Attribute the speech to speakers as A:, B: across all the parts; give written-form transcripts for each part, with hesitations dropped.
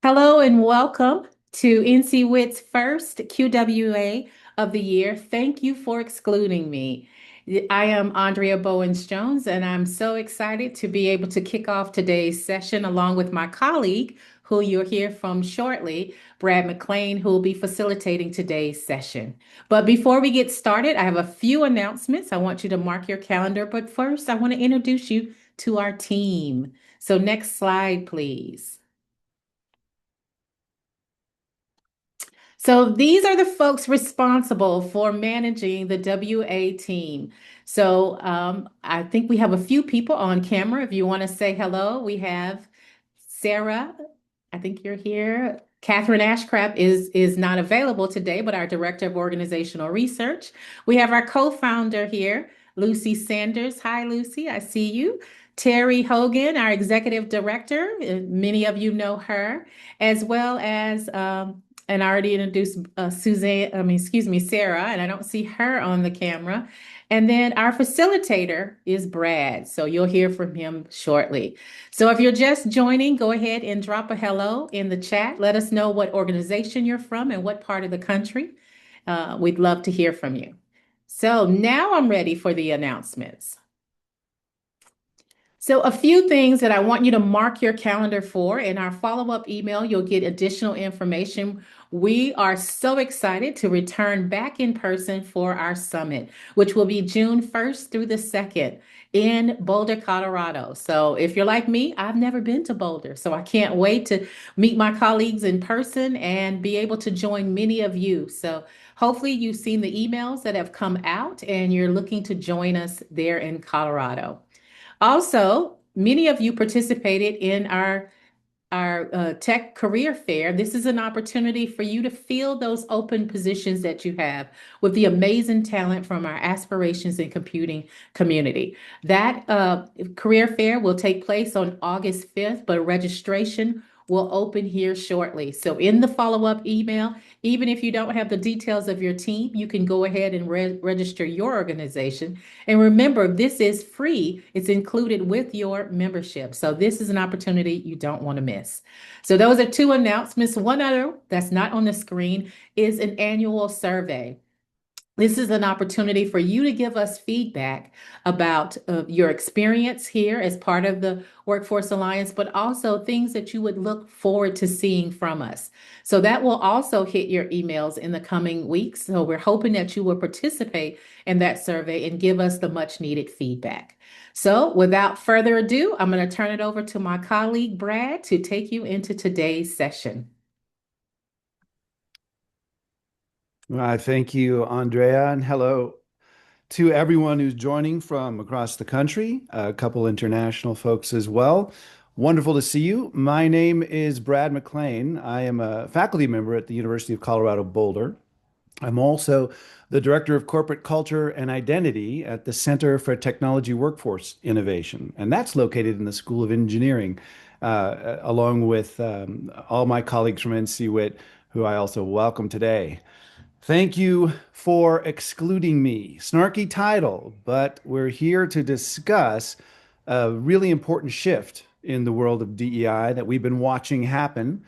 A: Hello and welcome to NC Wit's first QWA of the year. Thank you for excluding me. I am Andrea Bowens Jones, and I'm so excited to be able to kick off today's session along with my colleague, who you'll hear from shortly, Brad McLean, who will be facilitating today's session. But before we get started, I have a few announcements. I want you to mark your calendar, but first, I want to introduce you to our team. So, next slide, please. So these are the folks responsible for managing the WA team. I think we have a few people on camera. If you want to say hello, we have Sarah. I think you're here. Catherine Ashcraft is not available today, but our Director of Organizational Research. We have our co-founder here, Lucy Sanders. Hi, Lucy. I see you. Terry Hogan, our Executive Director. Many of you know her, as well as and I already introduced Sarah, and I don't see her on the camera. And then our facilitator is Brad, so you'll hear from him shortly. So if you're just joining, go ahead and drop a hello in the chat. Let us know what organization you're from and what part of the country. We'd love to hear from you. So now I'm ready for the announcements. So a few things that I want you to mark your calendar for. In our follow-up email, you'll get additional information. We are so excited to return back in person for our summit, which will be June 1st through the 2nd in Boulder, Colorado. So if you're like me, I've never been to Boulder, so I can't wait to meet my colleagues in person and be able to join many of you. So hopefully you've seen the emails that have come out and you're looking to join us there in Colorado. Also, many of you participated in our tech career fair. This is an opportunity for you to fill those open positions that you have with the amazing talent from our aspirations in computing community. That career fair will take place on August 5th, but registration will open here shortly. So in the follow-up email, even if you don't have the details of your team, you can go ahead and register your organization. And remember, this is free. It's included with your membership. So this is an opportunity you don't want to miss. So those are two announcements. One other that's not on the screen is an annual survey. This is an opportunity for you to give us feedback about your experience here as part of the Workforce Alliance, but also things that you would look forward to seeing from us. So that will also hit your emails in the coming weeks. So we're hoping that you will participate in that survey and give us the much needed feedback. So without further ado, I'm going to turn it over to my colleague, Brad, to take you into today's session.
B: Thank you, Andrea, and hello to everyone who's joining from across the country, a couple international folks as well. Wonderful to see you. My name is Brad McLean. I am a faculty member at the University of Colorado Boulder. I'm also the Director of Corporate Culture and Identity at the Center for Technology Workforce Innovation, and that's located in the School of Engineering, along with all my colleagues from NC WIT, who I also welcome today. Thank you for excluding me. Snarky title, but we're here to discuss a really important shift in the world of DEI that we've been watching happen.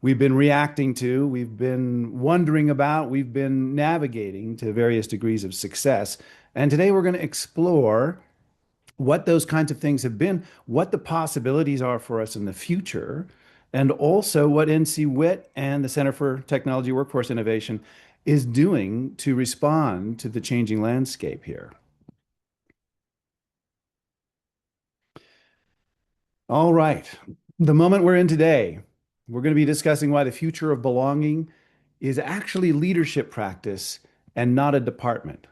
B: We've been reacting to, we've been wondering about, we've been navigating to various degrees of success. And today we're going to explore what those kinds of things have been, what the possibilities are for us in the future, and also what NC WIT and the Center for Technology Workforce Innovation is doing to respond to the changing landscape here. All right, the moment we're in today, we're going to be discussing why the future of belonging is actually leadership practice and not a department.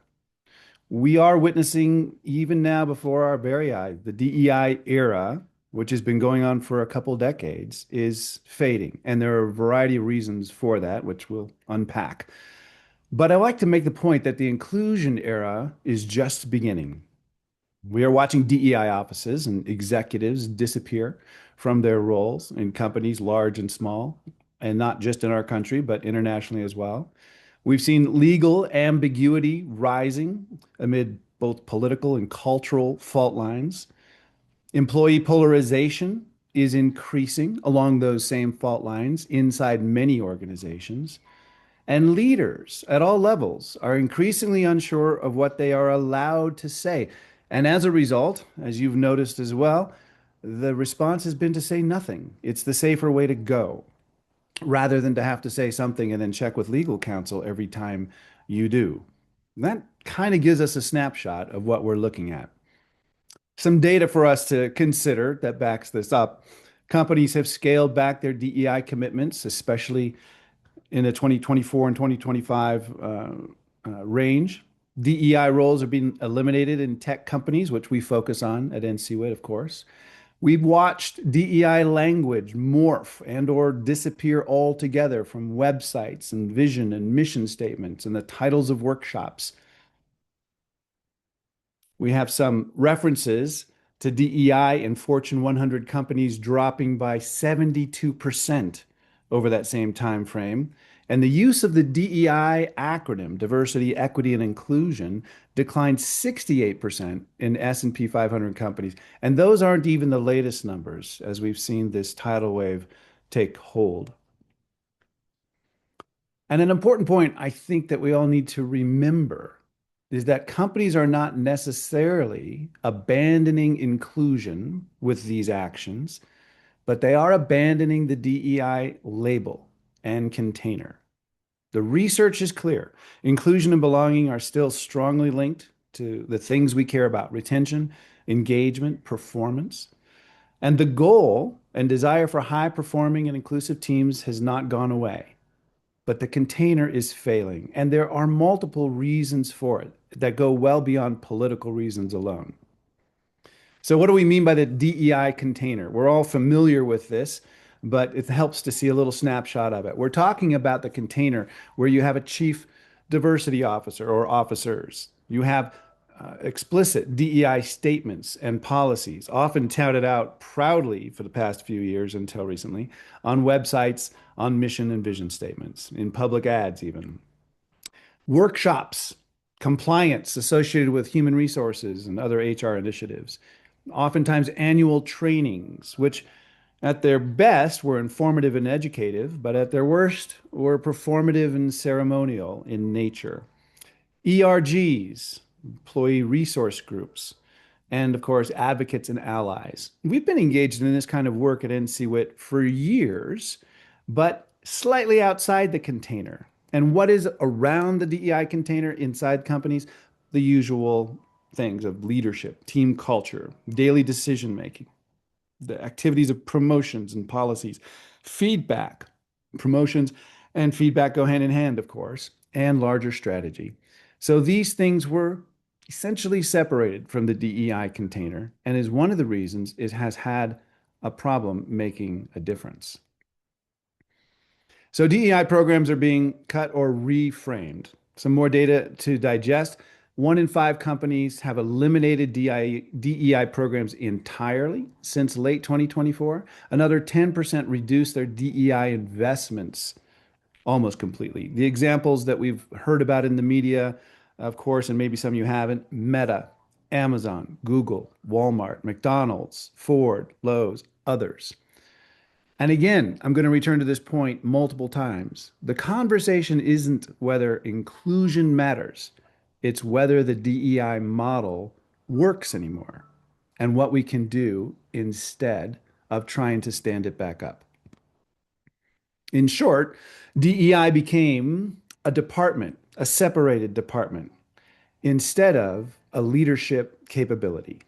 B: We are witnessing, even now before our very eyes, the DEI era, which has been going on for a couple decades, is fading. And there are a variety of reasons for that, which we'll unpack. But I like to make the point that the inclusion era is just beginning. We are watching DEI offices and executives disappear from their roles in companies large and small, and not just in our country, but internationally as well. We've seen legal ambiguity rising amid both political and cultural fault lines, employee polarization is increasing along those same fault lines inside many organizations. And leaders at all levels are increasingly unsure of what they are allowed to say. And as a result, as you've noticed as well, the response has been to say nothing. It's the safer way to go, rather than to have to say something and then check with legal counsel every time you do. That kind of gives us a snapshot of what we're looking at. Some data for us to consider that backs this up. Companies have scaled back their DEI commitments, especially in the 2024 and 2025 range. DEI roles are being eliminated in tech companies, which we focus on at NCWIT, of course. We've watched DEI language morph and or disappear altogether from websites and vision and mission statements and the titles of workshops. We have some references to DEI in Fortune 100 companies dropping by 72% over that same time frame. And the use of the DEI acronym, diversity, equity, and inclusion, declined 68% in S&P 500 companies. And those aren't even the latest numbers, as we've seen this tidal wave take hold. And an important point I think that we all need to remember is that companies are not necessarily abandoning inclusion with these actions, but they are abandoning the DEI label and container. The research is clear. Inclusion and belonging are still strongly linked to the things we care about: retention, engagement, performance. And the goal and desire for high performing and inclusive teams has not gone away, but the container is failing. And there are multiple reasons for it that go well beyond political reasons alone. So, what do we mean by the DEI container? We're all familiar with this, but it helps to see a little snapshot of it. We're talking about the container where you have a chief diversity officer or officers. You have explicit DEI statements and policies, often touted out proudly for the past few years until recently, on websites, on mission and vision statements, in public ads, even. Workshops, compliance associated with human resources and other HR initiatives. Oftentimes, annual trainings, which at their best were informative and educative, but at their worst were performative and ceremonial in nature. ERGs, employee resource groups, and of course, advocates and allies. We've been engaged in this kind of work at NCWIT for years, but slightly outside the container. And what is around the DEI container inside companies? The usual things of leadership, team culture, daily decision making, the activities of promotions and policies, feedback. Promotions and feedback go hand in hand, of course, and larger strategy. So these things were essentially separated from the DEI container, and is one of the reasons it has had a problem making a difference. So DEI programs are being cut or reframed. Some more data to digest. 1 in 5 companies have eliminated DEI programs entirely since late 2024. Another 10% reduced their DEI investments almost completely. The examples that we've heard about in the media, of course, and maybe some of you haven't: Meta, Amazon, Google, Walmart, McDonald's, Ford, Lowe's, others. And again, I'm going to return to this point multiple times. The conversation isn't whether inclusion matters, it's whether the DEI model works anymore and what we can do instead of trying to stand it back up. In short, DEI became a department, a separated department, instead of a leadership capability.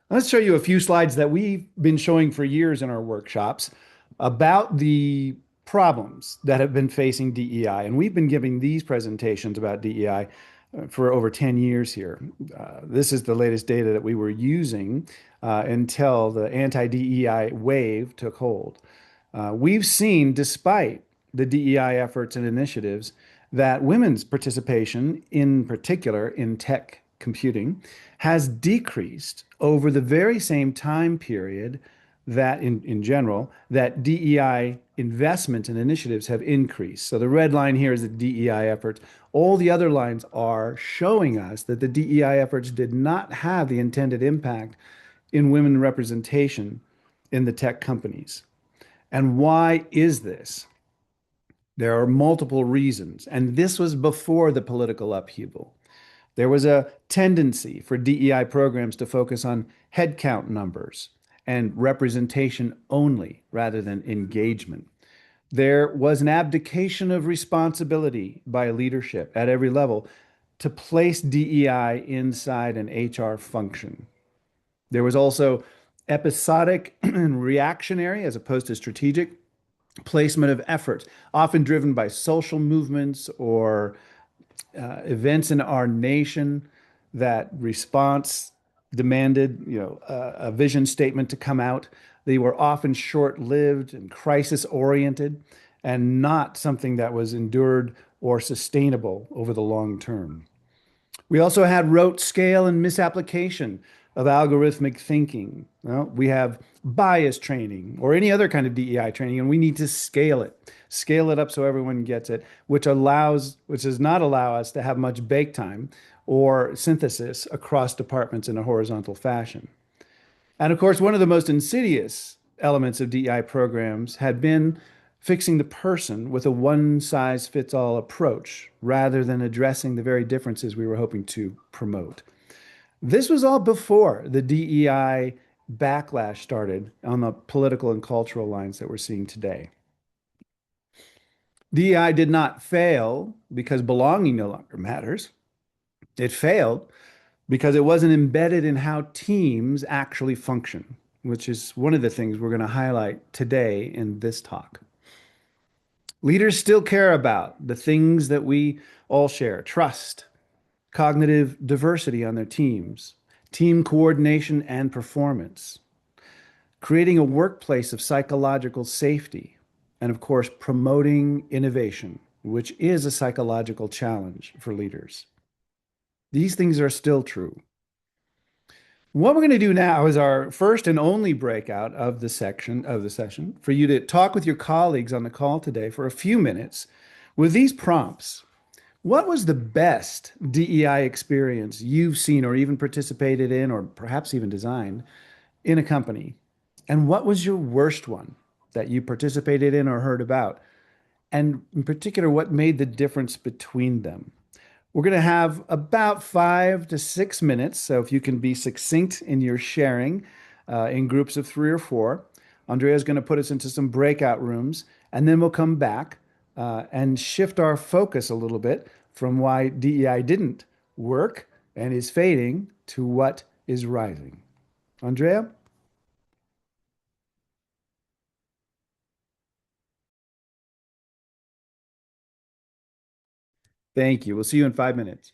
B: Let's show you a few slides that we've been showing for years in our workshops about the problems that have been facing DEI. And we've been giving these presentations about DEI for over 10 years here. This is the latest data that we were using until the anti-DEI wave took hold. We've seen, despite the DEI efforts and initiatives, that women's participation, in particular in tech computing, has decreased over the very same time period that in general, that DEI investment and initiatives have increased. So the red line here is the DEI efforts. All the other lines are showing us that the DEI efforts did not have the intended impact in women representation in the tech companies. And why is this? There are multiple reasons, and this was before the political upheaval. There was a tendency for DEI programs to focus on headcount numbers and representation only rather than engagement. There was an abdication of responsibility by leadership at every level to place DEI inside an HR function. There was also episodic and reactionary as opposed to strategic placement of effort, often driven by social movements or events in our nation that response demanded, a vision statement to come out. They were often short-lived and crisis-oriented, and not something that was endured or sustainable over the long term. We also had rote scale and misapplication of algorithmic thinking. Well, we have bias training or any other kind of DEI training, and we need to scale it up so everyone gets it, which does not allow us to have much bake time or synthesis across departments in a horizontal fashion. And of course, one of the most insidious elements of DEI programs had been fixing the person with a one size fits all approach rather than addressing the very differences we were hoping to promote. This was all before the DEI backlash started on the political and cultural lines that we're seeing today. DEI did not fail because belonging no longer matters. It failed because it wasn't embedded in how teams actually function, which is one of the things we're going to highlight today in this talk. Leaders still care about the things that we all share: trust, cognitive diversity on their teams, team coordination and performance, creating a workplace of psychological safety, and of course, promoting innovation, which is a psychological challenge for leaders. These things are still true. What we're going to do now is our first and only breakout of the session for you to talk with your colleagues on the call today for a few minutes with these prompts. What was the best DEI experience you've seen or even participated in or perhaps even designed in a company? And what was your worst one that you participated in or heard about? And in particular, what made the difference between them? We're going to have about 5 to 6 minutes. So if you can be succinct in your sharing in groups of 3 or 4, Andrea is going to put us into some breakout rooms, and then we'll come back and shift our focus a little bit from why DEI didn't work and is fading to what is rising. Andrea? Thank you. We'll see you in 5 minutes.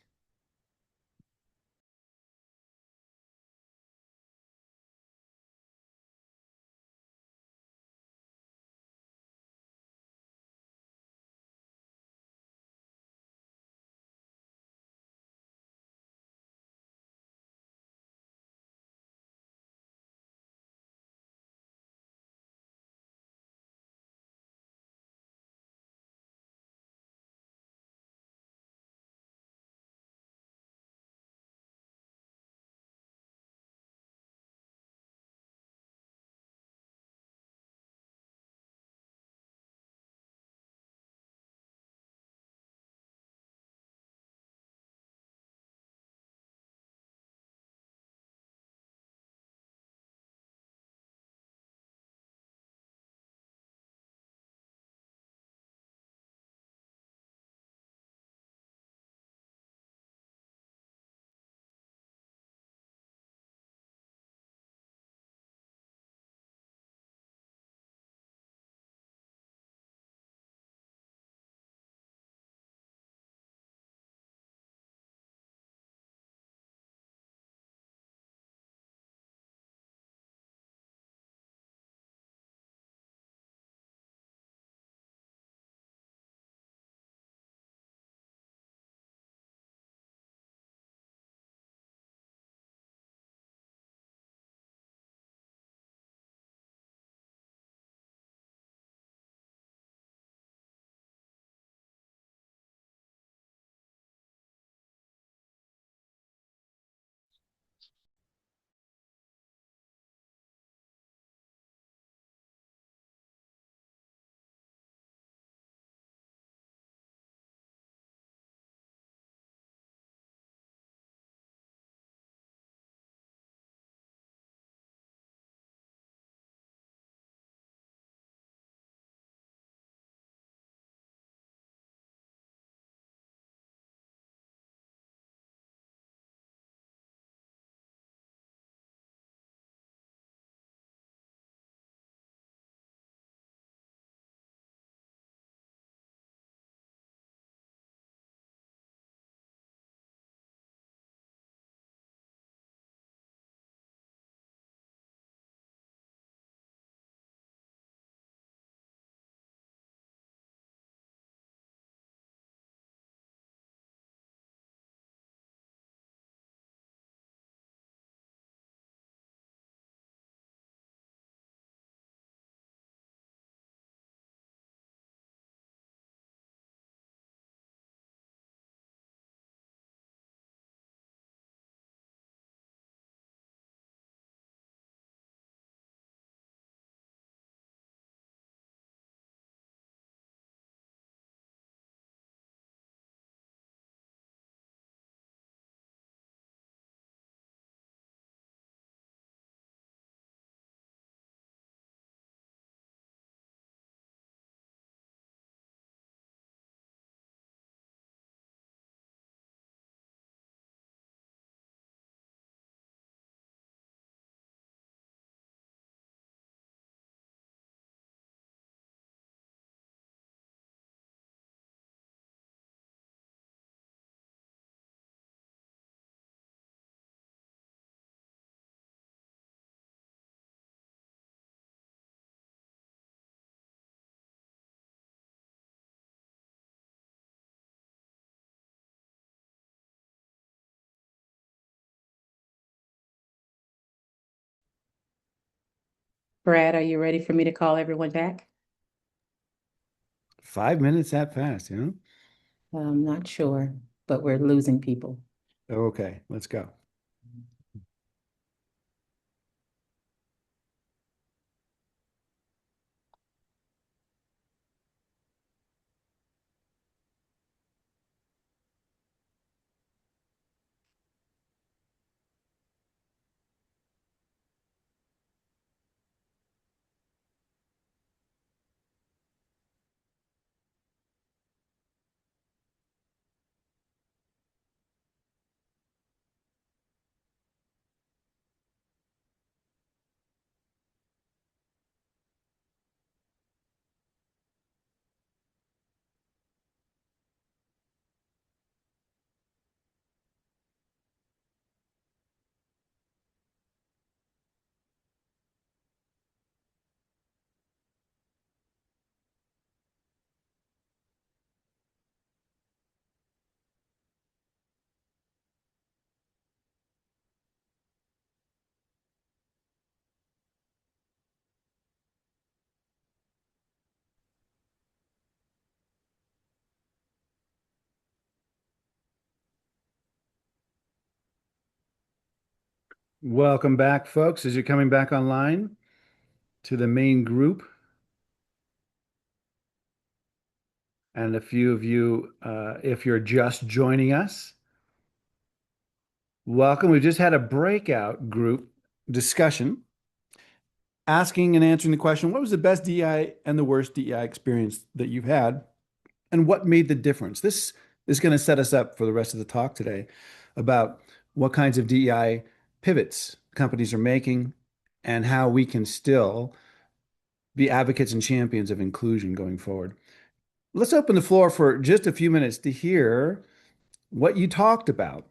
A: Brad, are you ready for me to call everyone back?
B: 5 minutes that fast, you know?
A: I'm not sure, but we're losing people.
B: Okay, let's go. Welcome back, folks, as you're coming back online to the main group. And a few of you, if you're just joining us, welcome. We just had a breakout group discussion asking and answering the question, what was the best DEI and the worst DEI experience that you've had, and what made the difference? This is going to set us up for the rest of the talk today about what kinds of DEI pivots companies are making and how we can still be advocates and champions of inclusion going forward. Let's open the floor for just a few minutes to hear what you talked about.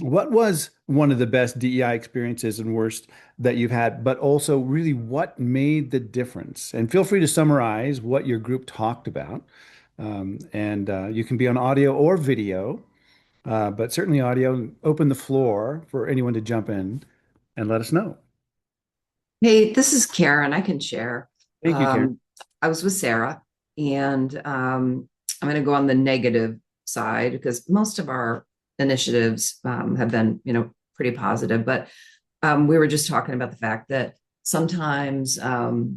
B: What was one of the best DEI experiences and worst that you've had, but also really what made the difference? And feel free to summarize what your group talked about. And you can be on audio or video, but certainly audio. Open the floor for anyone to jump in and let us know.
C: Hey, this is Karen. I can share.
B: Thank you, Karen.
C: I was with Sarah, and I'm going to go on the negative side because most of our initiatives have been, pretty positive. But we were just talking about the fact that sometimes a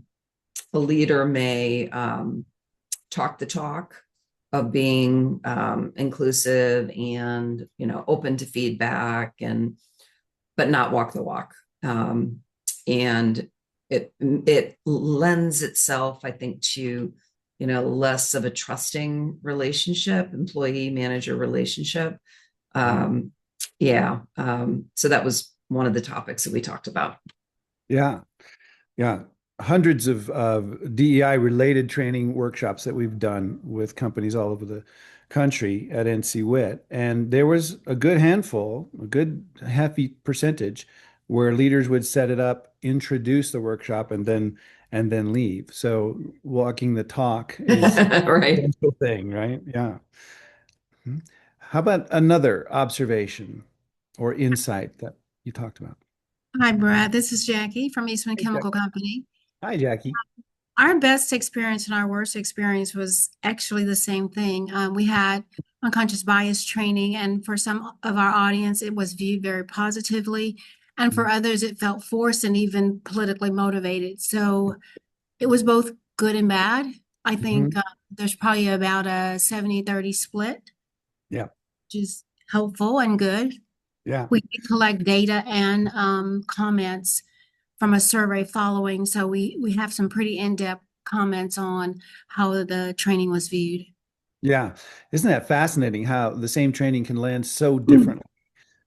C: leader may talk the talk of being inclusive and, open to feedback and but not walk the walk. And it lends itself, I think, to less of a trusting relationship, employee manager relationship. Um, yeah. So that was one of the topics that we talked about.
B: Yeah. Yeah, hundreds of DEI related training workshops that we've done with companies all over the country at NCWIT. And there was a good handful, a good hefty percentage where leaders would set it up, introduce the workshop, and then leave. So walking the talk is an
C: Right.
B: essential thing, right? Yeah. Hmm. How about another observation or insight that you talked about?
D: Hi, Brad. This is Jackie from Eastman
B: Hey, Jack.
D: Chemical Company.
B: Hi, Jackie.
D: Our best experience and our worst experience was actually the same thing. We had unconscious bias training, and for some of our audience, it was viewed very positively. And for others, it felt forced and even politically motivated. So it was both good and bad. I think
B: Mhm.
D: there's probably about a 70-30 split,
B: Yeah.
D: which is helpful and good.
B: Yeah.
D: We did collect data and comments from a survey following, so we have some pretty in-depth comments on how the training was viewed.
B: Yeah. Isn't that fascinating how the same training can land so differently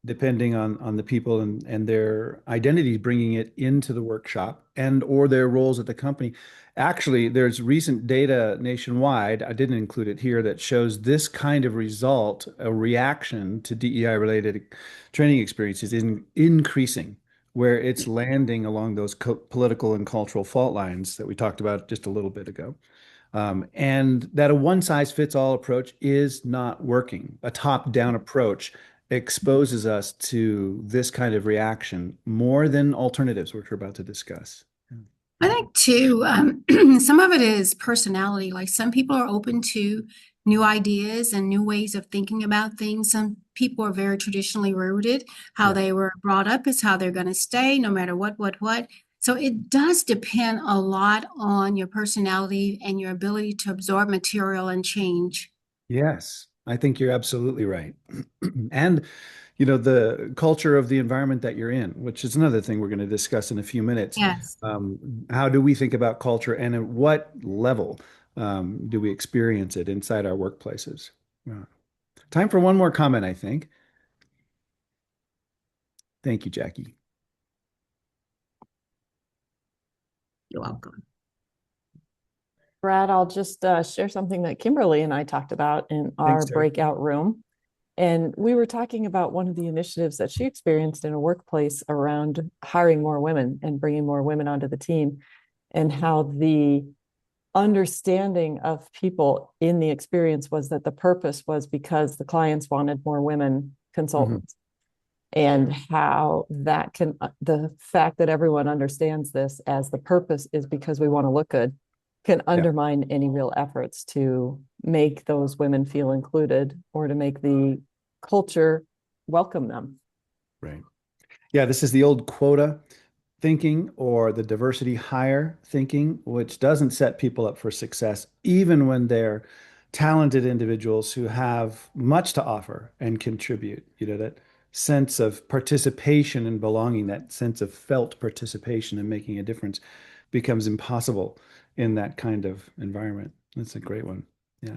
B: depending on the people and their identities bringing it into the workshop and or their roles at the company. Actually, there's recent data nationwide, I didn't include it here, that shows this kind of result, a reaction to DEI related training experiences in increasing, where it's landing along those political and cultural fault lines that we talked about just a little bit ago. And that a one size fits all approach is not working. A top down approach exposes us to this kind of reaction more than alternatives, which we're about to discuss.
D: I think too, some of it is personality. Like some people are open to new ideas and new ways of thinking about things. Some people are very traditionally rooted. How
B: Yeah.
D: they were brought up is how they're going to stay, no matter what. So it does depend a lot on your personality and your ability to absorb material and change.
B: Yes, I think you're absolutely right. And, the culture of the environment that you're in, which is another thing we're going to discuss in a few minutes.
D: Yes.
B: How do we think about culture and at what level do we experience it inside our workplaces? Yeah. Time for one more comment, I think. Thank you, Jackie.
D: You're welcome.
E: Brad, I'll just share something that Kimberly and I talked about in our
B: Thanks, Sarah.
E: breakout room. And we were talking about one of the initiatives that she experienced in a workplace around hiring more women and bringing more women onto the team, and how the understanding of people in the experience was that the purpose was because the clients wanted more women consultants. And how that can, the fact that everyone understands this as the purpose is because we want to look good, can undermine any real efforts to make those women feel included or to make the culture welcome them.
B: Right. Yeah, this is the old quota thinking or the diversity hire thinking, which doesn't set people up for success, even when they're talented individuals who have much to offer and contribute. That sense of participation and belonging, that sense of felt participation and making a difference becomes impossible in that kind of environment. That's a great one. Yeah.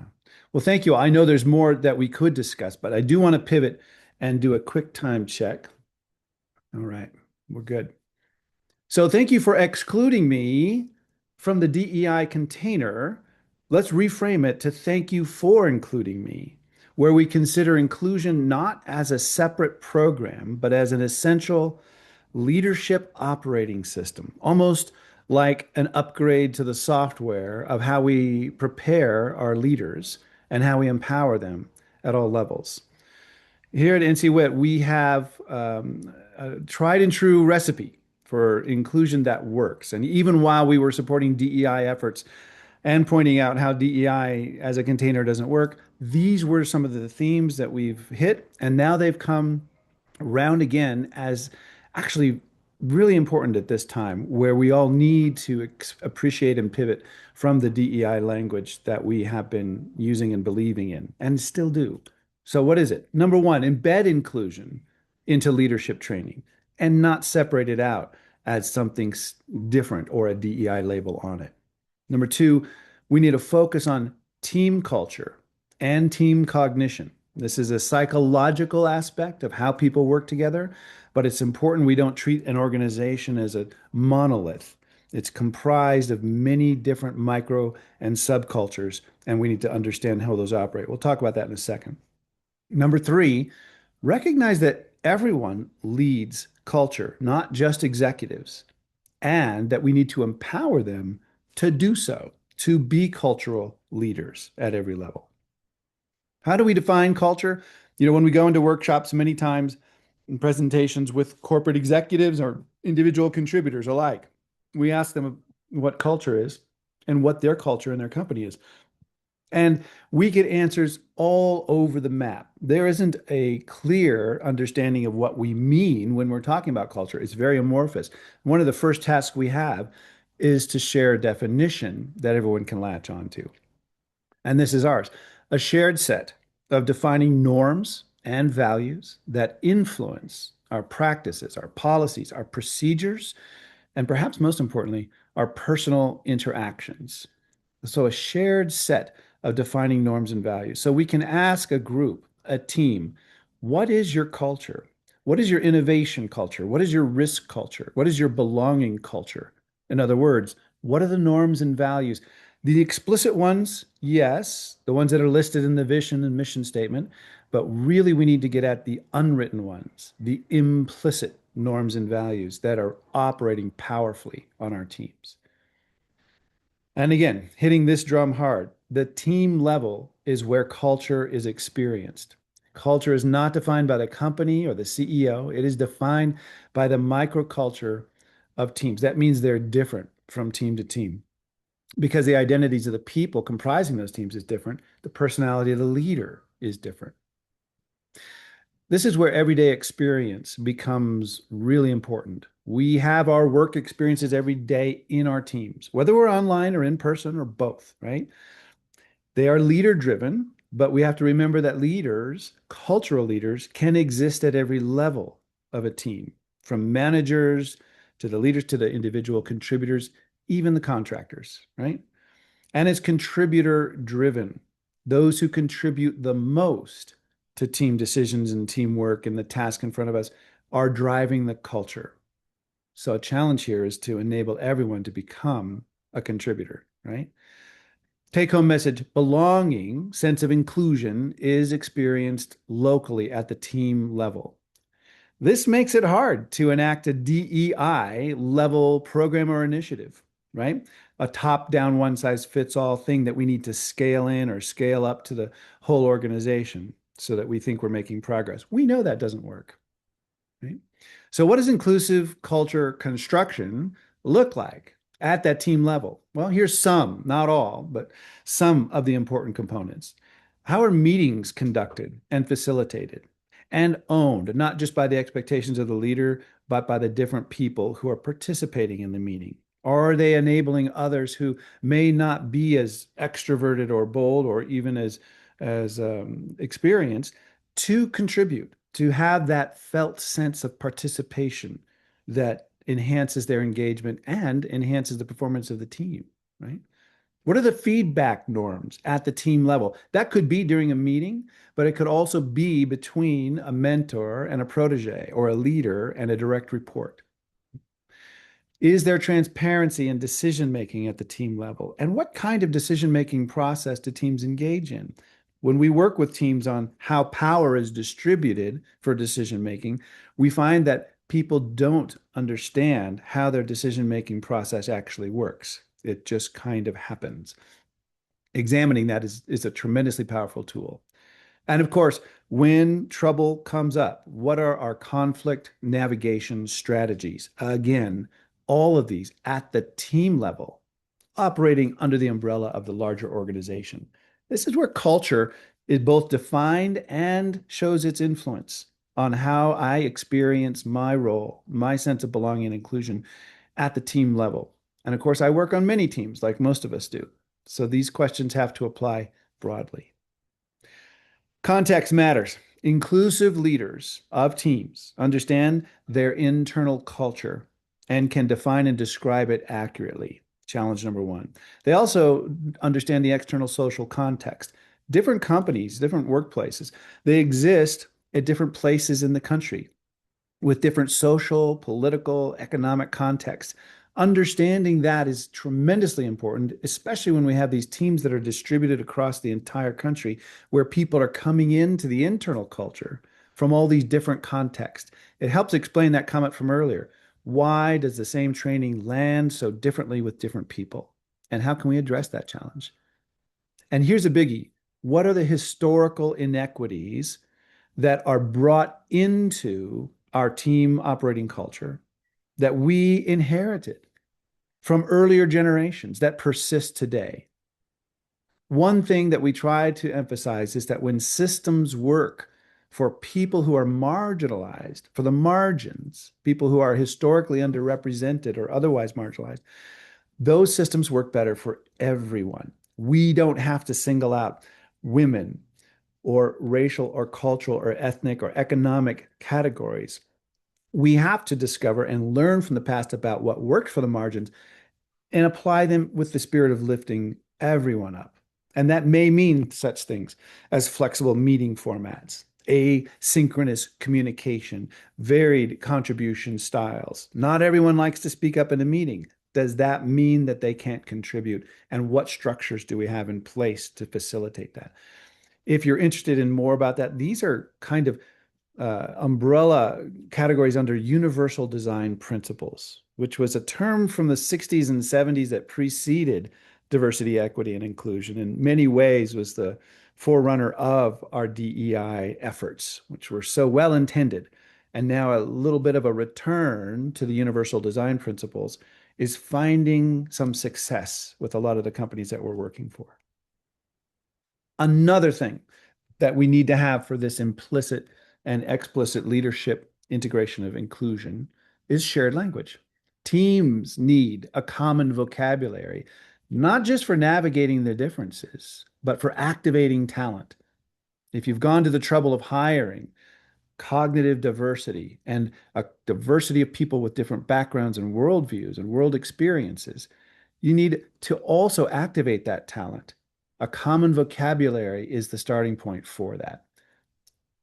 B: Well, thank you. I know there's more that we could discuss, but I do want to pivot and do a quick time check. All right, we're good. So thank you for excluding me from the DEI container. Let's reframe it to thank you for including me, where we consider inclusion not as a separate program, but as an essential leadership operating system, almost like an upgrade to the software of how we prepare our leaders and how we empower them at all levels. Here at NC Wit, we have a tried and true recipe for inclusion that works. And even while we were supporting DEI efforts and pointing out how DEI as a container doesn't work, these were some of the themes that we've hit. And now they've come round again as actually really important at this time, where we all need to appreciate and pivot from the DEI language that we have been using and believing in and still do. So what is it? Number one, embed inclusion into leadership training and not separate it out as something different or a DEI label on it. Number two, we need to focus on team culture and team cognition. This is a psychological aspect of how people work together, but it's important we don't treat an organization as a monolith. It's comprised of many different micro and subcultures, and we need to understand how those operate. We'll talk about that in a second. Number three, recognize that everyone leads culture, not just executives, and that we need to empower them to do so, to be cultural leaders at every level. How do we define culture? When we go into workshops, many times in presentations with corporate executives or individual contributors alike, we ask them what culture is and what their culture in their company is. And we get answers all over the map. There isn't a clear understanding of what we mean when we're talking about culture. It's very amorphous. One of the first tasks we have is to share a definition that everyone can latch onto. And this is ours, a shared set of defining norms and values that influence our practices, our policies, our procedures, and perhaps most importantly, our personal interactions. So a shared set of defining norms and values. So we can ask a group, a team, what is your culture? What is your innovation culture? What is your risk culture? What is your belonging culture? In other words, what are the norms and values? The explicit ones, yes, the ones that are listed in the vision and mission statement, but really we need to get at the unwritten ones, the implicit norms and values that are operating powerfully on our teams. And again, hitting this drum hard, the team level is where culture is experienced. Culture is not defined by the company or the CEO. It is defined by the microculture of teams. That means they're different. from team to team because the identities of the people comprising those teams is different. The personality of the leader is different. This is where everyday experience becomes really important. We have our work experiences every day in our teams, whether we're online or in person or both, right? They are leader driven, but we have to remember that leaders, cultural leaders, can exist at every level of a team, from managers to the leaders to the individual contributors, even the contractors, right? And it's contributor driven. Those who contribute the most to team decisions and teamwork and the task in front of us are driving the culture. So a challenge here is to enable everyone to become a contributor, right? Take home message: belonging, sense of inclusion is experienced locally at the team level. This makes it hard to enact a DEI level program or initiative, right? A top-down, one-size-fits-all thing that we need to scale in or scale up to the whole organization so that we think we're making progress. We know that doesn't work, right? So what does inclusive culture construction look like at that team level? Well, here's some, not all, but some of the important components. How are meetings conducted and facilitated and owned, not just by the expectations of the leader, but by the different people who are participating in the meeting? Or are they enabling others who may not be as extroverted or bold or even as experienced to contribute, to have that felt sense of participation that enhances their engagement and enhances the performance of the team, right? What are the feedback norms at the team level? That could be during a meeting, but it could also be between a mentor and a protege, or a leader and a direct report. Is there transparency in decision making at the team level? And what kind of decision making process do teams engage in? When we work with teams on how power is distributed for decision making, we find that people don't understand how their decision making process actually works. It just kind of happens. Examining that is a tremendously powerful tool. And of course, when trouble comes up, what are our conflict navigation strategies? Again, all of these at the team level, operating under the umbrella of the larger organization. This is where culture is both defined and shows its influence on how I experience my role, my sense of belonging and inclusion at the team level. And of course, I work on many teams like most of us do. So these questions have to apply broadly. Context matters. Inclusive leaders of teams understand their internal culture and can define and describe it accurately. Challenge number one. They also understand the external social context. Different companies, different workplaces, they exist at different places in the country with different social, political, economic contexts. Understanding that is tremendously important, especially when we have these teams that are distributed across the entire country, where people are coming into the internal culture from all these different contexts. It helps explain that comment from earlier. Why does the same training land so differently with different people? And how can we address that challenge? And here's a biggie. What are the historical inequities that are brought into our team operating culture that we inherited from earlier generations that persist today? One thing that we try to emphasize is that when systems work for people who are marginalized, for the margins, people who are historically underrepresented or otherwise marginalized, those systems work better for everyone. We don't have to single out women or racial or cultural or ethnic or economic categories. We have to discover and learn from the past about what worked for the margins and apply them with the spirit of lifting everyone up. And that may mean such things as flexible meeting formats, asynchronous communication, varied contribution styles. Not everyone likes to speak up in a meeting. Does that mean that they can't contribute? And what structures do we have in place to facilitate that? If you're interested in more about that, these are kind of umbrella categories under universal design principles, which was a term from the 60s and 70s that preceded diversity, equity, and inclusion. In many ways was the forerunner of our DEI efforts, which were so well intended. And now a little bit of a return to the universal design principles is finding some success with a lot of the companies that we're working for. Another thing that we need to have for this implicit and explicit leadership integration of inclusion is shared language. Teams need a common vocabulary, not just for navigating the differences, but for activating talent. If you've gone to the trouble of hiring cognitive diversity and a diversity of people with different backgrounds and worldviews and world experiences, you need to also activate that talent. A common vocabulary is the starting point for that.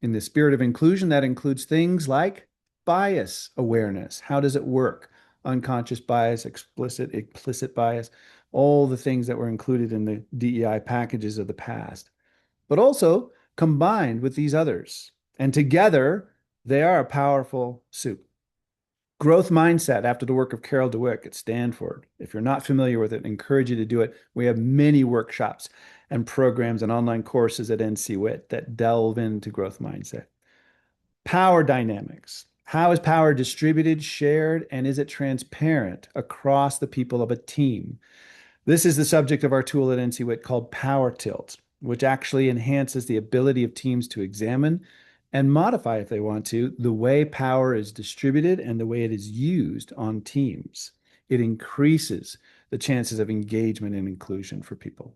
B: In the spirit of inclusion, that includes things like bias awareness. How does it work? Unconscious bias, explicit, implicit bias, all the things that were included in the DEI packages of the past, but also combined with these others. And together, they are a powerful soup. Growth mindset, after the work of Carol Dweck at Stanford. If you're not familiar with it, I encourage you to do it. We have many workshops and programs and online courses at NCWIT that delve into growth mindset. Power dynamics. How is power distributed, shared, and is it transparent across the people of a team? This is the subject of our tool at NCWIT called Power Tilt, which actually enhances the ability of teams to examine and modify, if they want to, the way power is distributed and the way it is used on teams. It increases the chances of engagement and inclusion for people.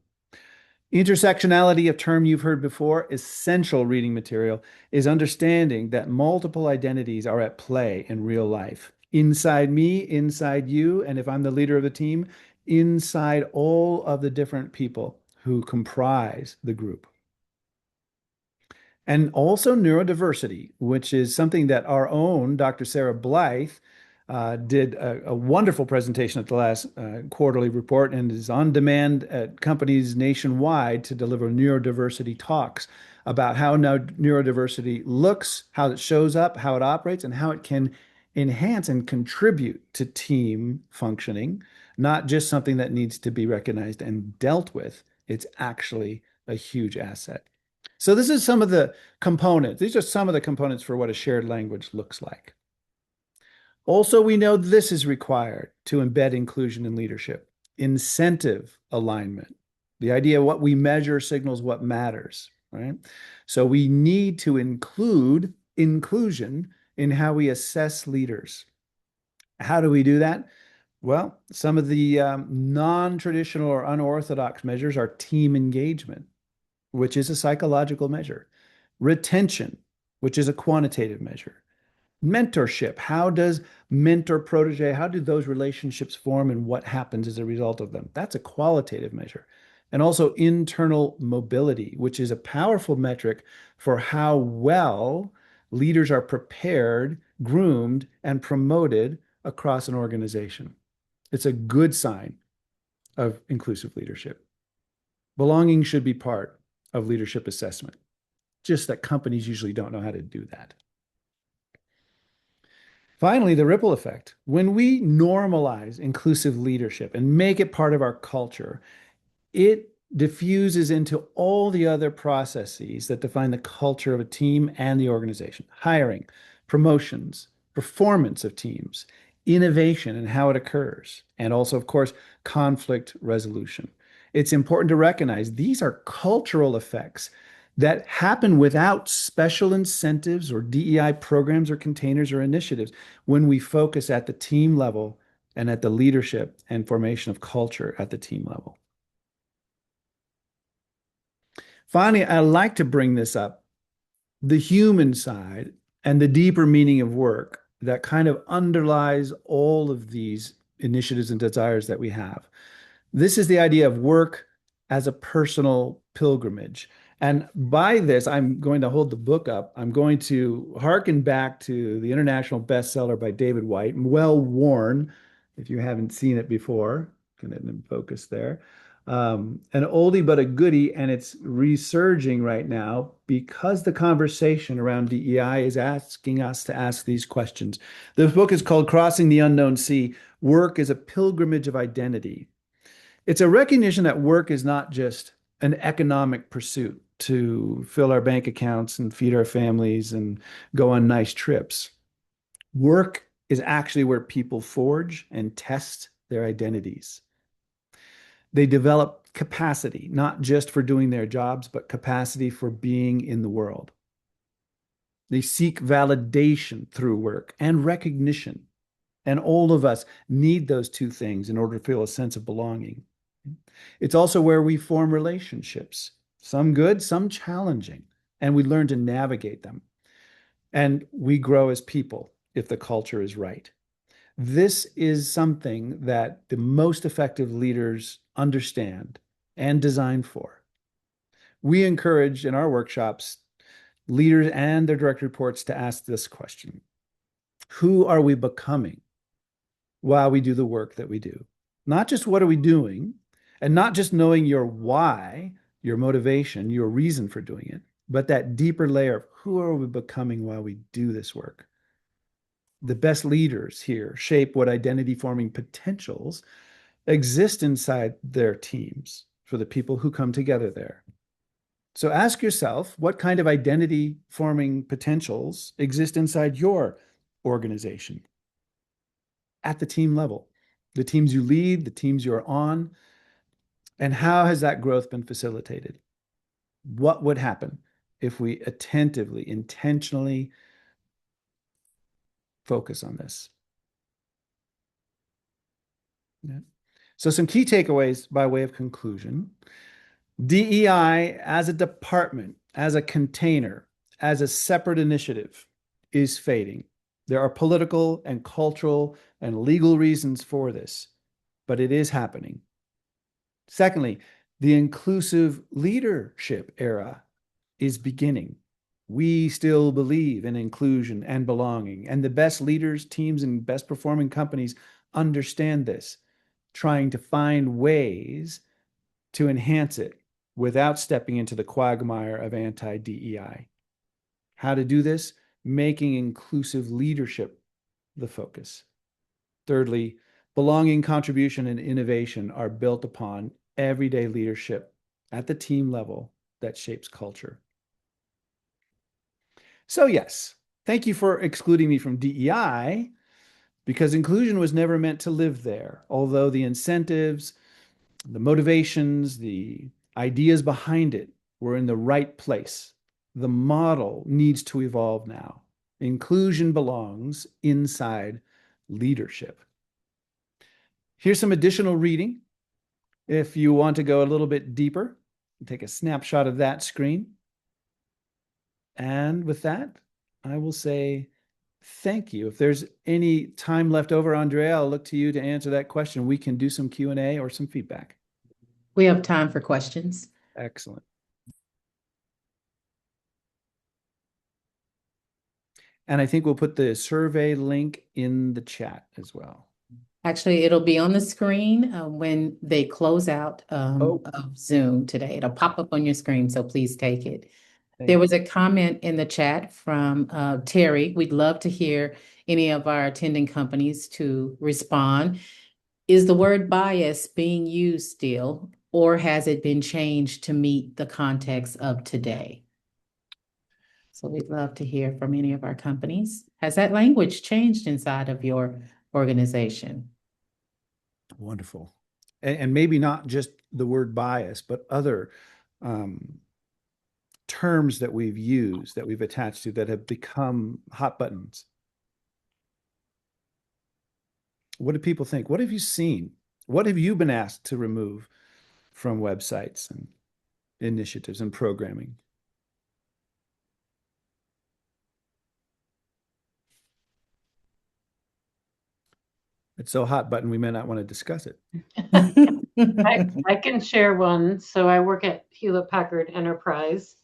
B: Intersectionality, a term you've heard before, essential reading material, is understanding that multiple identities are at play in real life. Inside me, inside you, and if I'm the leader of the team, inside all of the different people who comprise the group. And also neurodiversity, which is something that our own Dr. Sarah Blythe did a wonderful presentation at the last quarterly report and is on demand at companies nationwide to deliver neurodiversity talks about how now neurodiversity looks, how it shows up, how it operates, and how it can enhance and contribute to team functioning, not just something that needs to be recognized and dealt with. It's actually a huge asset. So this is some of the components. These are some of the components for what a shared language looks like. Also, we know this is required to embed inclusion in leadership. Incentive alignment. The idea of what we measure signals what matters, right? So we need to include inclusion in how we assess leaders. How do we do that? Well, some of the non-traditional or unorthodox measures are team engagement, which is a psychological measure. Retention, which is a quantitative measure. Mentorship, how does mentor-protege, how do those relationships form and what happens as a result of them? That's a qualitative measure. And also internal mobility, which is a powerful metric for how well leaders are prepared, groomed, and promoted across an organization. It's a good sign of inclusive leadership. Belonging should be part of leadership assessment, just that companies usually don't know how to do that. Finally, the ripple effect. When we normalize inclusive leadership and make it part of our culture, it diffuses into all the other processes that define the culture of a team and the organization. Hiring, promotions, performance of teams, innovation and how it occurs, and also, of course, conflict resolution. It's important to recognize these are cultural effects that happen without special incentives or DEI programs or containers or initiatives when we focus at the team level and at the leadership and formation of culture at the team level. Finally, I like to bring this up, the human side and the deeper meaning of work that kind of underlies all of these initiatives and desires that we have. This is the idea of work as a personal pilgrimage. And by this, I'm going to hold the book up. I'm going to hearken back to the international bestseller by David Whyte, Well Worn, if you haven't seen it before. Get it in focus there. An oldie but a goodie, and it's resurging right now because the conversation around DEI is asking us to ask these questions. The book is called Crossing the Unknown Sea, Work is a Pilgrimage of Identity. It's a recognition that work is not just an economic pursuit to fill our bank accounts and feed our families and go on nice trips. Work is actually where people forge and test their identities. They develop capacity, not just for doing their jobs, but capacity for being in the world. They seek validation through work and recognition. And all of us need those two things in order to feel a sense of belonging. It's also where we form relationships, some good, some challenging, and we learn to navigate them. And we grow as people if the culture is right. This is something that the most effective leaders understand and design for. We encourage in our workshops leaders and their direct reports to ask this question: who are we becoming while we do the work that we do? Not just what are we doing, and not just knowing your why, your motivation, your reason for doing it, but that deeper layer of who are we becoming while we do this work? The best leaders here shape what identity forming potentials exist inside their teams for the people who come together there. So ask yourself, what kind of identity forming potentials exist inside your organization at the team level, the teams you lead, the teams you're on, and how has that growth been facilitated? What would happen if we attentively, intentionally focus on this? Yeah. So some key takeaways by way of conclusion. DEI as a department, as a container, as a separate initiative is fading. There are political and cultural and legal reasons for this, but it is happening. Secondly, the inclusive leadership era is beginning. We still believe in inclusion and belonging, and the best leaders, teams, and best performing companies understand this, trying to find ways to enhance it without stepping into the quagmire of anti-DEI. How to do this? Making inclusive leadership the focus. Thirdly, belonging, contribution, and innovation are built upon everyday leadership at the team level that shapes culture. So yes, thank you for excluding me from DEI, because inclusion was never meant to live there, although the incentives, the motivations, the ideas behind it were in the right place. The model needs to evolve now. Inclusion belongs inside leadership. Here's some additional reading. If you want to go a little bit deeper, take a snapshot of that screen. And with that, I will say thank you. If there's any time left over, Andrea, I'll look to you to answer that question. We can do some Q&A or some feedback.
A: We have time for questions.
B: Excellent. And I think we'll put the survey link in the chat as well.
A: Actually, it'll be on the screen when they close out
B: Oh.
A: of Zoom today. It'll pop up on your screen, so please take it.
B: Thank
A: There was a comment in the chat from Terry. We'd love to hear any of our attending companies to respond. Is the word bias being used still, or has it been changed to meet the context of today? So we'd love to hear from any of our companies. Has that language changed inside of your organization?
B: Wonderful. And maybe not just the word bias, but other terms that we've used, that we've attached to, that have become hot buttons. What do people think? What have you seen? What have you been asked to remove from websites and initiatives and programming? It's so hot button, we may not want to discuss it.
F: I can share one. So I work at Hewlett Packard Enterprise,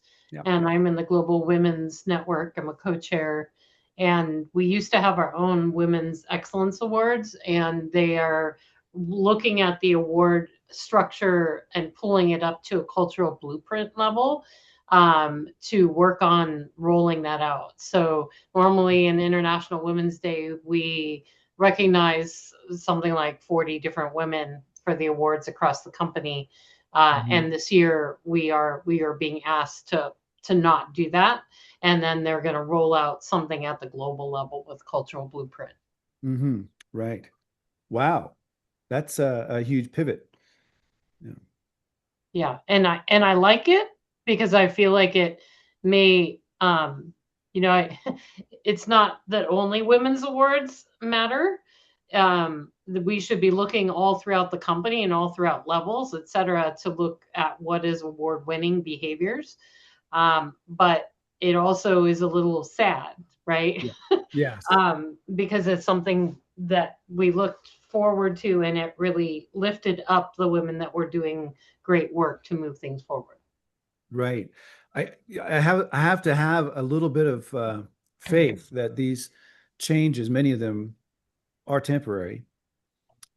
F: and I'm in the Global Women's Network. I'm a co-chair, and we used to have our own Women's Excellence Awards, and they are looking at the award structure and pulling it up to a cultural blueprint level to work on rolling that out. So normally in International Women's Day, we recognize something like 40 different women for the awards across the company. And this year we are being asked to not do that. And then they're going to roll out something at the global level with Cultural Blueprint.
B: Right. Wow. That's a huge pivot.
F: Yeah, and I like it because I feel like it may it's not that only women's awards matter. We should be looking all throughout the company and all throughout levels, et cetera, to look at what is award-winning behaviors. But it also is a little sad, right?
B: Yes.
F: Because it's something that we looked forward to, and it really lifted up the women that were doing great work to move things forward.
B: Right. I have to have a little bit of faith that these changes, many of them are temporary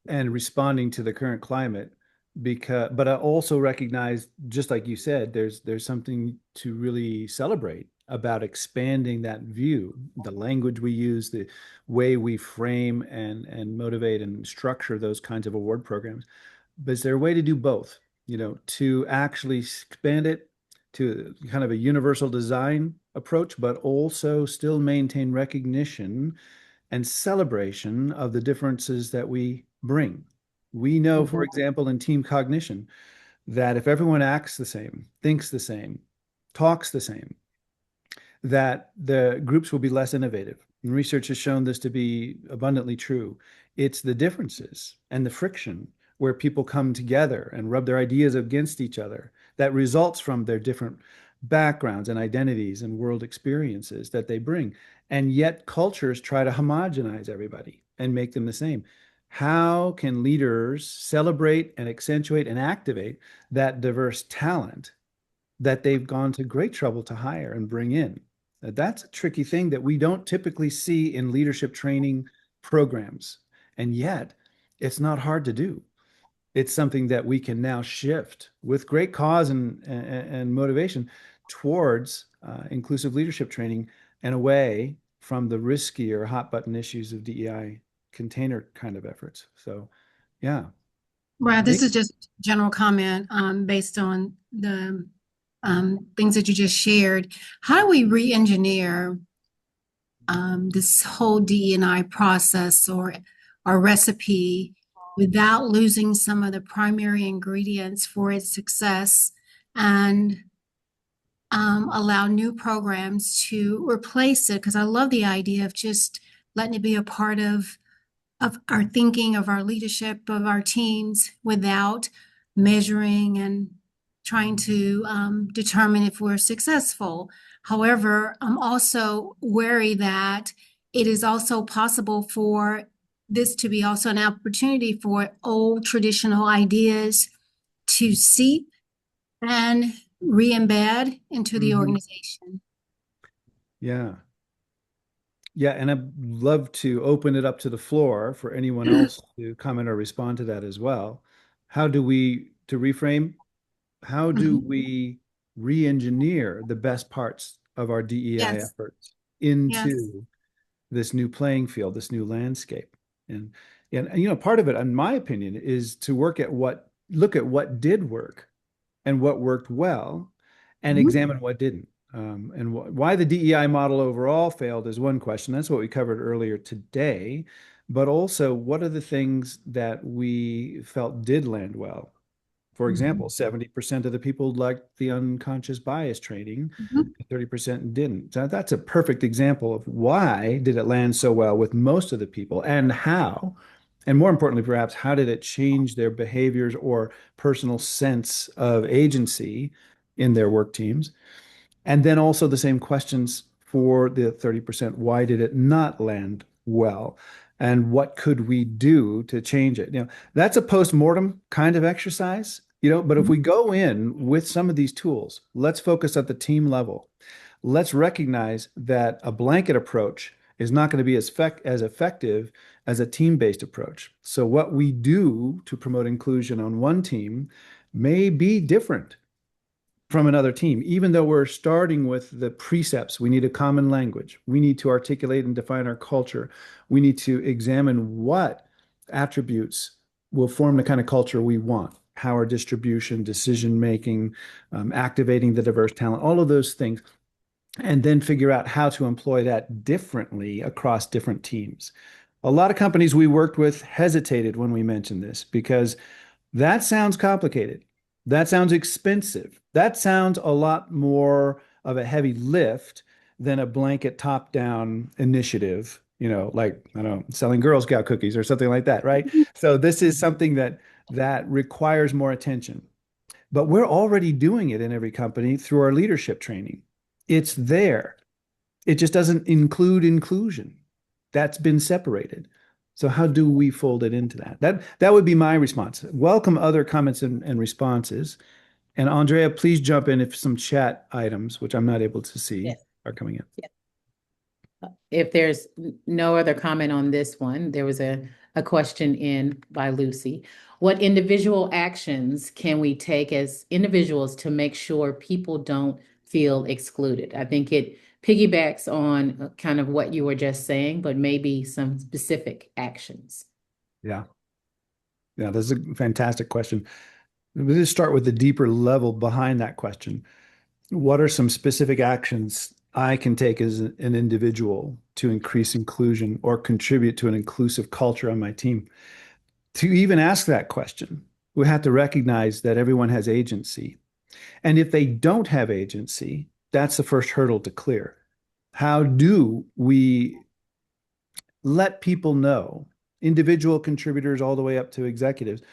B: and responding to the current climate, but I also recognize, just like you said, there's something to really celebrate about expanding that view, the language we use, the way we frame and motivate and structure those kinds of award programs. But is there a way to do both? To actually expand it to kind of a universal design approach, but also still maintain recognition and celebration of the differences that we bring. We know, for example, in team cognition, that if everyone acts the same, thinks the same, talks the same, that the groups will be less innovative. And research has shown this to be abundantly true. It's the differences and the friction where people come together and rub their ideas against each other that results from their different backgrounds and identities and world experiences that they bring. And yet cultures try to homogenize everybody and make them the same. How can leaders celebrate and accentuate and activate that diverse talent that they've gone to great trouble to hire and bring in? That's a tricky thing that we don't typically see in leadership training programs. And yet it's not hard to do. It's something that we can now shift with great cause and motivation towards inclusive leadership training and away from the riskier hot button issues of DEI container kind of efforts. So, yeah.
D: Brad, this is just general comment based on the things that you just shared. How do we re-engineer this whole DE&I process or recipe without losing some of the primary ingredients for its success, and allow new programs to replace it? Because I love the idea of just letting it be a part of our thinking, of our leadership, of our teams, without measuring and trying to determine if we're successful. However, I'm also wary that it is also possible for this to be also an opportunity for old traditional ideas to seep and re-embed into the organization.
B: Yeah. Yeah, and I'd love to open it up to the floor for anyone else to comment or respond to that as well. To reframe, how do we re-engineer the best parts of our DEI efforts into this new playing field, this new landscape? And part of it, in my opinion, is to look at what did work and what worked well, and examine what didn't. And why the DEI model overall failed is one question. That's what we covered earlier today. But also, what are the things that we felt did land well? For example, 70% of the people liked the unconscious bias training, 30% didn't. So that's a perfect example of why did it land so well with most of the people, and how. And more importantly, perhaps, how did it change their behaviors or personal sense of agency in their work teams? And then also the same questions for the 30%. Why did it not land well? And what could we do to change it? That's a post-mortem kind of exercise, but if we go in with some of these tools, let's focus at the team level. Let's recognize that a blanket approach is not going to be as effective as a team-based approach. So what we do to promote inclusion on one team may be different from another team, even though we're starting with the precepts. We need a common language. We need to articulate and define our culture. We need to examine what attributes will form the kind of culture we want: power distribution, decision-making, activating the diverse talent, all of those things, and then figure out how to employ that differently across different teams. A lot of companies we worked with hesitated when we mentioned this because that sounds complicated. That sounds expensive. That sounds a lot more of a heavy lift than a blanket top-down initiative, like, I don't know, selling Girl Scout cookies or something like that, right? So this is something that requires more attention. But we're already doing it in every company through our leadership training. It's there. It just doesn't include inclusion. That's been separated. So how do we fold it into that? That would be my response. Welcome other comments and responses. And Andrea, please jump in if some chat items, which I'm not able to see,
A: Yes.
B: are coming in.
A: Yes. If there's no other comment on this one, there was a question in by Lucy. What individual actions can we take as individuals to make sure people don't feel excluded? I think it piggybacks on kind of what you were just saying, but maybe some specific actions.
B: Yeah. Yeah, that's a fantastic question. Let's start with the deeper level behind that question. What are some specific actions I can take as an individual to increase inclusion or contribute to an inclusive culture on my team? To even ask that question, we have to recognize that everyone has agency. And if they don't have agency, that's the first hurdle to clear. How do we let people know, individual contributors all the way up to executives,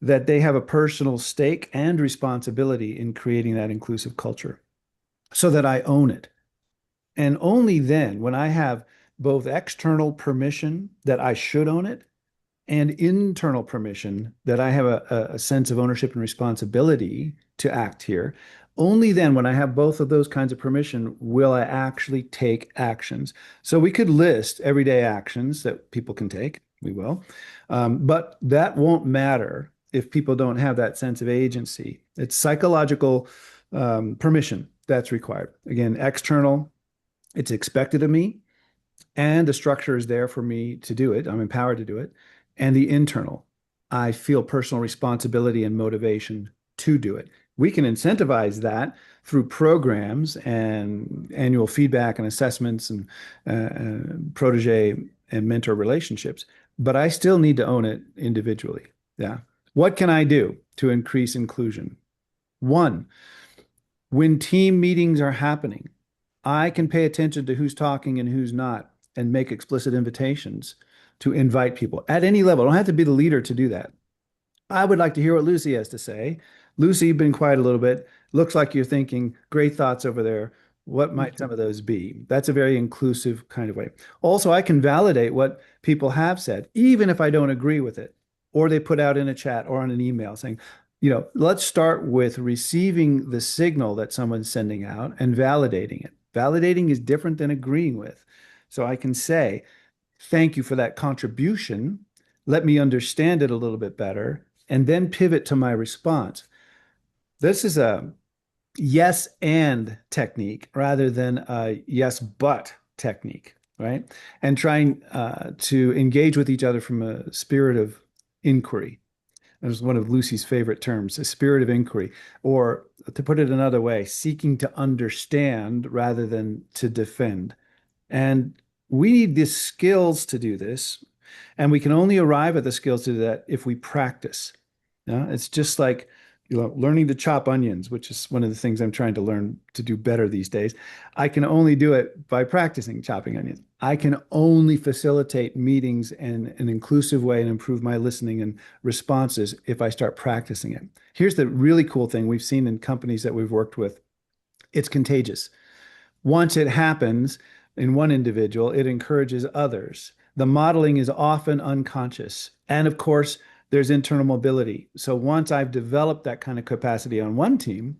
B: that they have a personal stake and responsibility in creating that inclusive culture so that I own it? And only then, when I have both external permission that I should own it and internal permission that I have a sense of ownership and responsibility to act here, only then, when I have both of those kinds of permission, will I actually take actions. So we could list everyday actions that people can take. We will. But that won't matter if people don't have that sense of agency. It's psychological permission that's required. Again, external, it's expected of me, and the structure is there for me to do it. I'm empowered to do it. And the internal, I feel personal responsibility and motivation to do it. We can incentivize that through programs and annual feedback and assessments and protege and mentor relationships, but I still need to own it individually. Yeah. What can I do to increase inclusion? One, when team meetings are happening, I can pay attention to who's talking and who's not and make explicit invitations to invite people at any level. I don't have to be the leader to do that. I would like to hear what Lucy has to say. Lucy, you've been quiet a little bit. Looks like you're thinking great thoughts over there. What might some of those be? That's a very inclusive kind of way. Also, I can validate what people have said, even if I don't agree with it, or they put out in a chat or on an email saying, let's start with receiving the signal that someone's sending out and validating it. Validating is different than agreeing with. So I can say, thank you for that contribution. Let me understand it a little bit better, and then pivot to my response. This is a yes and technique rather than a yes but technique, right? And trying to engage with each other from a spirit of inquiry. That one of Lucy's favorite terms, a spirit of inquiry, or to put it another way, seeking to understand rather than to defend. And we need the skills to do this. And we can only arrive at the skills to do that if we practice. It's just like learning to chop onions, which is one of the things I'm trying to learn to do better these days. I can only do it by practicing chopping onions. I can only facilitate meetings in an inclusive way and improve my listening and responses if I start practicing it. Here's the really cool thing we've seen in companies that we've worked with. It's contagious. Once it happens in one individual, it encourages others. The modeling is often unconscious. And of course, there's internal mobility. So once I've developed that kind of capacity on one team,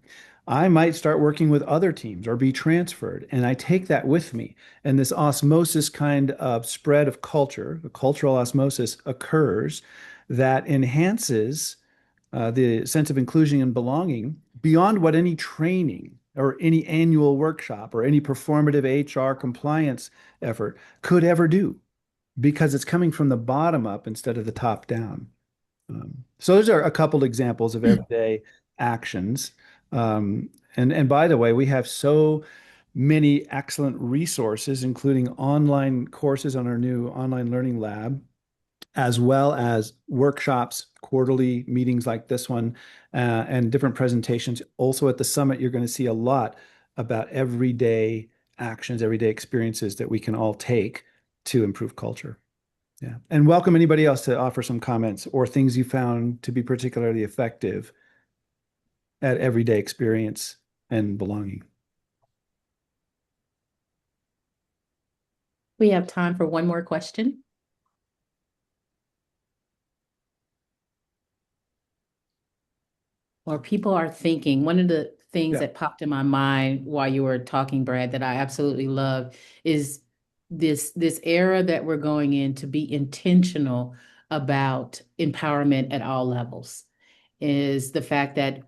B: I might start working with other teams or be transferred. And I take that with me. And this osmosis kind of spread of culture, the cultural osmosis occurs that enhances the sense of inclusion and belonging beyond what any training or any annual workshop or any performative HR compliance effort could ever do, because it's coming from the bottom up instead of the top down. So those are a couple examples of everyday actions. And by the way, we have so many excellent resources, including online courses on our new online learning lab, as well as workshops, quarterly meetings like this one, and different presentations. Also at the summit, you're going to see a lot about everyday actions, everyday experiences that we can all take to improve culture. Yeah. And welcome anybody else to offer some comments or things you found to be particularly effective at everyday experience and belonging.
A: We have time for one more question. Or people are thinking, one of the things that popped in my mind while you were talking, Brad, that I absolutely love is this era that we're going in to be intentional about empowerment at all levels, is the fact that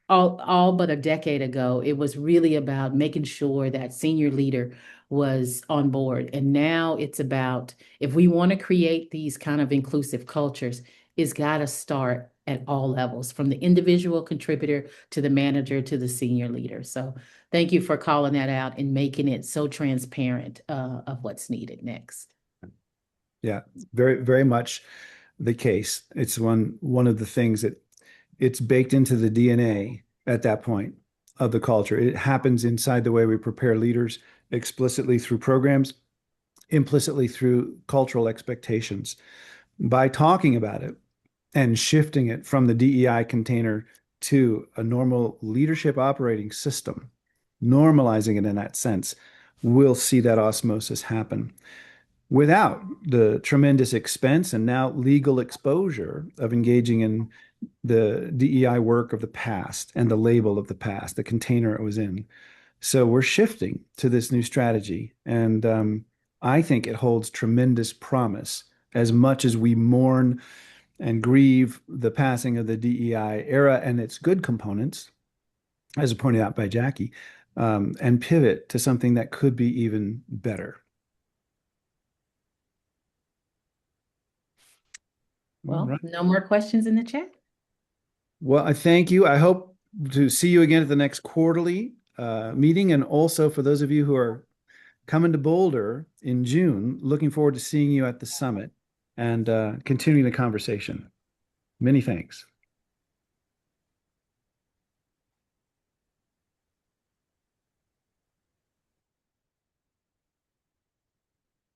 A: all but a decade ago, it was really about making sure that senior leader was on board. And now it's about, if we want to create these kind of inclusive cultures, it's got to start at all levels, from the individual contributor to the manager to the senior leader. So thank you for calling that out and making it so transparent of what's needed next.
B: Yeah, very, very much the case. It's one of the things that it's baked into the DNA at that point of the culture. It happens inside the way we prepare leaders, explicitly through programs, implicitly through cultural expectations. By talking about it and shifting it from the DEI container to a normal leadership operating system, normalizing it in that sense, we'll see that osmosis happen without the tremendous expense and now legal exposure of engaging in the DEI work of the past and the label of the past, the container it was in. So we're shifting to this new strategy. And I think it holds tremendous promise as much as we mourn and grieve the passing of the DEI era and its good components, as pointed out by Jackie, and pivot to something that could be even better.
A: Well, right. No more questions in the chat.
B: Well, I thank you. I hope to see you again at the next quarterly meeting. And also for those of you who are coming to Boulder in June, looking forward to seeing you at the summit and continuing the conversation. Many thanks.